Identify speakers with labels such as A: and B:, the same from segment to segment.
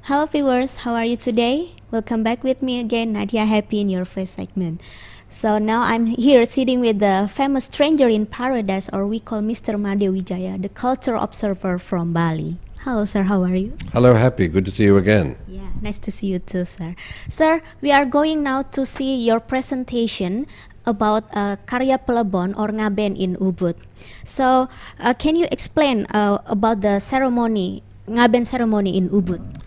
A: Hello viewers, how are you today? Welcome back with me again, Nadia Happy in your first segment. So now I'm here sitting with the famous stranger in paradise, or we call Mr. Made Wijaya, the culture observer from Bali. Hello sir, how are you?
B: Hello Happy, good to see you again.
A: Yeah, nice to see you too sir. Sir, we are going now to see your presentation about Karya Pelebon or Ngaben in Ubud. So can you explain about the ceremony, Ngaben ceremony in Ubud?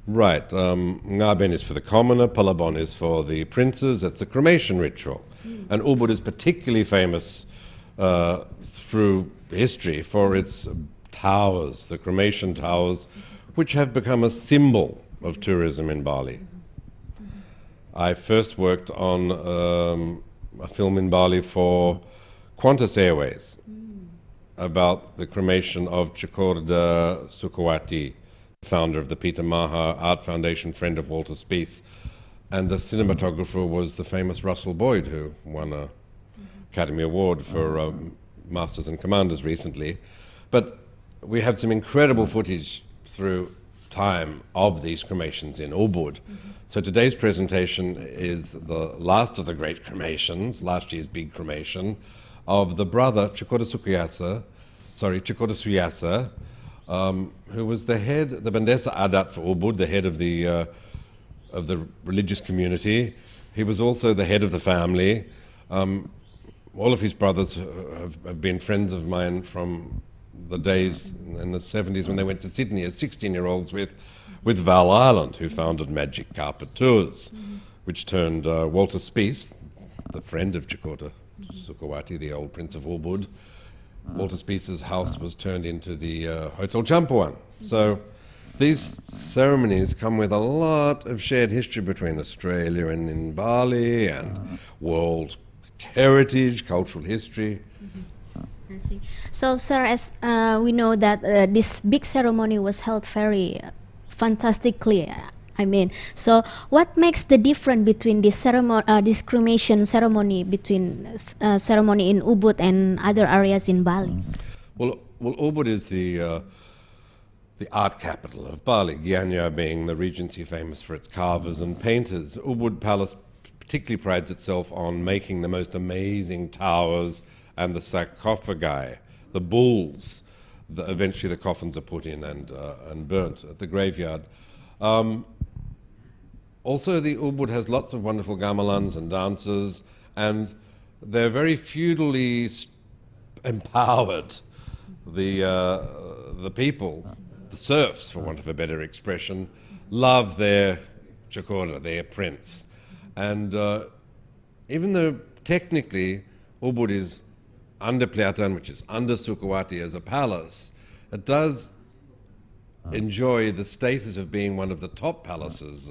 B: Right, Ngaben is for the commoner, Pelebon is for the princes. It's the cremation ritual. And Ubud is particularly famous through history for its towers, the cremation towers, which have become a symbol of tourism in Bali. I first worked on a film in Bali for Qantas Airways about the cremation of Chikorda Sukawati, founder of the Peter Maha Art Foundation, friend of Walter Spies. And the cinematographer was the famous Russell Boyd, who won an Academy Award for Masters and Commanders recently. But we have some incredible footage through time of these cremations in Ubud. So today's presentation is the last of the great cremations, last year's big cremation, of the brother Chikorda Suyasa, who was the head, the Bandesa Adat for Ubud, the head of the religious community. He was also the head of the family. All of his brothers have been friends of mine from the days in the 70s when they went to Sydney as 16-year-olds with Val Ireland, who founded Magic Carpet Tours, which turned Walter Spies, the friend of Chikorda Sukawati, the old Prince of Ubud. Walter Spies' house was turned into the Hotel Champuan. So these ceremonies come with a lot of shared history between Australia and in Bali, and world heritage, cultural history.
A: I see. So sir, as we know that this big ceremony was held very fantastically, so what makes the difference between this ceremony, this cremation ceremony between ceremony in Ubud and other areas in Bali?
B: Well, Ubud is the art capital of Bali, Gianyar being the regency famous for its carvers and painters. Ubud Palace particularly prides itself on making the most amazing towers and the sarcophagi, the bulls. Eventually the coffins are put in and burnt at the graveyard. Also, the Ubud has lots of wonderful gamelans and dancers, and they're very feudally empowered. The people, the serfs, for want of a better expression, love their Chikorda, their prince. And even though technically Ubud is under Pliatan, which is under Sukawati as a palace, it does enjoy the status of being one of the top palaces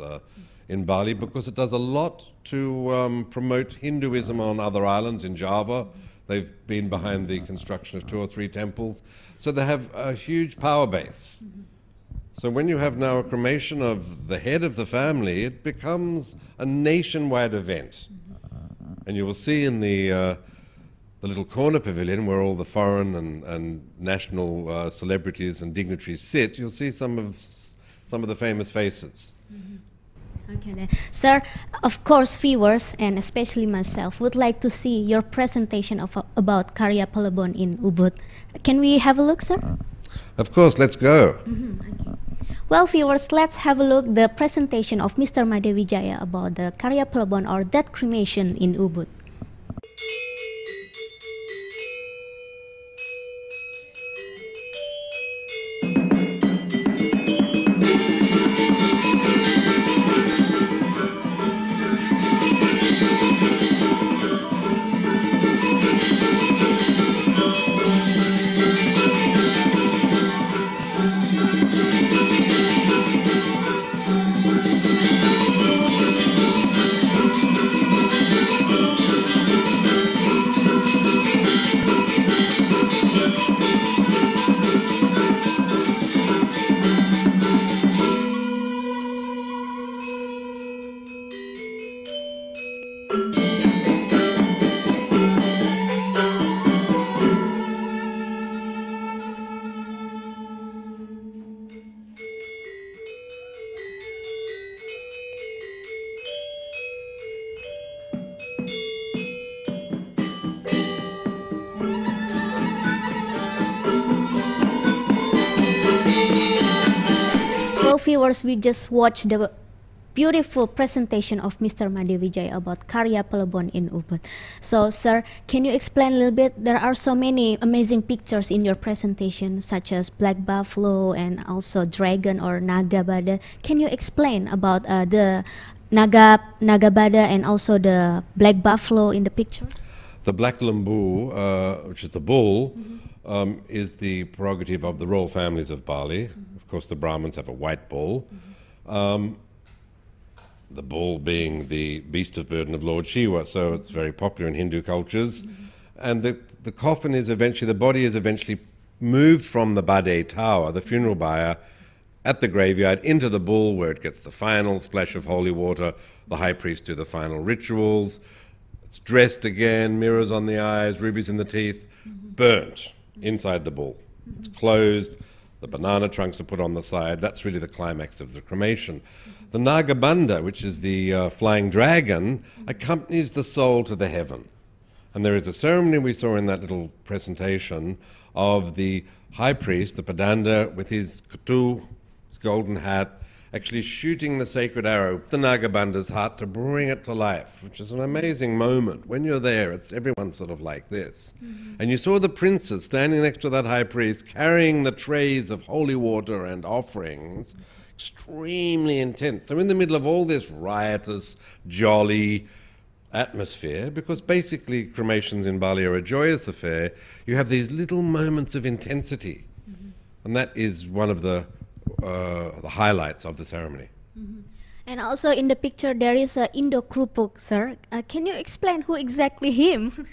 B: in Bali, because it does a lot to promote Hinduism on other islands. In Java, they've been behind the construction of 2 or 3 temples. So they have a huge power base. So when you have now a cremation of the head of the family, it becomes a nationwide event. And you will see in the little corner pavilion where all the foreign and national celebrities and dignitaries sit, you'll see some of the famous faces.
A: Okay then. Sir, of course viewers, and especially myself, would like to see your presentation about Karya Pelebon in Ubud. Can we have a look, sir?
B: Of course, let's go.
A: Okay. Well viewers, let's have a look the presentation of Mr. Made Wijaya about the Karya Pelebon, or that cremation in Ubud. Hello viewers, we just watched the beautiful presentation of Mr. Made Wijaya about Karya Pilem in Ubud. So sir, can you explain a little bit? There are so many amazing pictures in your presentation, such as black buffalo and also dragon or Nagabada. Can you explain about the Nagabada and also the black buffalo in the pictures?
B: The black lembu, which is the bull, is the prerogative of the royal families of Bali. Of course, the Brahmins have a white bull. The bull being the beast of burden of Lord Shiva, so it's very popular in Hindu cultures. And the coffin is eventually, the body is eventually moved from the Bade tower, the funeral pyre, at the graveyard into the bull, where it gets the final splash of holy water. The high priest do the final rituals. It's dressed again, mirrors on the eyes, rubies in the teeth, burnt inside the bull. It's closed, the banana trunks are put on the side. That's really the climax of the cremation. The Nagabanda, which is the flying dragon, accompanies the soul to the heaven. And there is a ceremony we saw in that little presentation of the high priest, the Padanda, with his kutu, his golden hat, actually shooting the sacred arrow, the Nagabanda's heart, to bring it to life, which is an amazing moment. When you're there, it's everyone's sort of like this. And you saw the princes standing next to that high priest, carrying the trays of holy water and offerings, extremely intense. So in the middle of all this riotous, jolly atmosphere, because basically cremations in Bali are a joyous affair, you have these little moments of intensity. And that is one of the highlights of the ceremony.
A: And also in the picture there is a Indo Krupuk, sir. Can you explain who exactly him?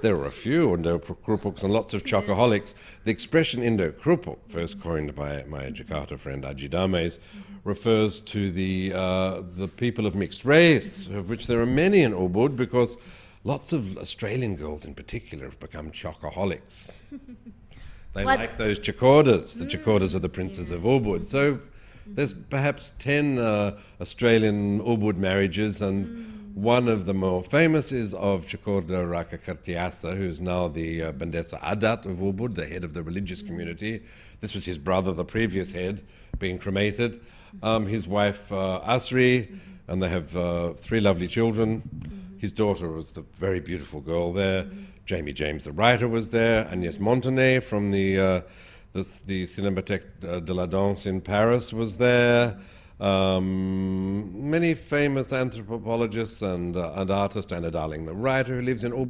B: There are a few Indo Krupuks and lots of chocoholics. The expression Indo Krupuk, first coined by my Jakarta friend Aji Dames, refers to the people of mixed race, of which there are many in Ubud, because lots of Australian girls in particular have become chocoholics. They like those chakordas. The chakordas are the princes of Ubud. So there's perhaps 10 Australian Ubud marriages, and one of the more famous is of Chakorda Raka Kartiasa, who's now the Bandesa Adat of Ubud, the head of the religious community. This was his brother, the previous head, being cremated. His wife Asri, and they have 3 lovely children. His daughter was the very beautiful girl there. Jamie James, the writer, was there. Agnès Montanet from the Cinémathèque de la Danse in Paris was there. Many famous anthropologists and artists. Anna Darling, the writer, who lives in Ubud.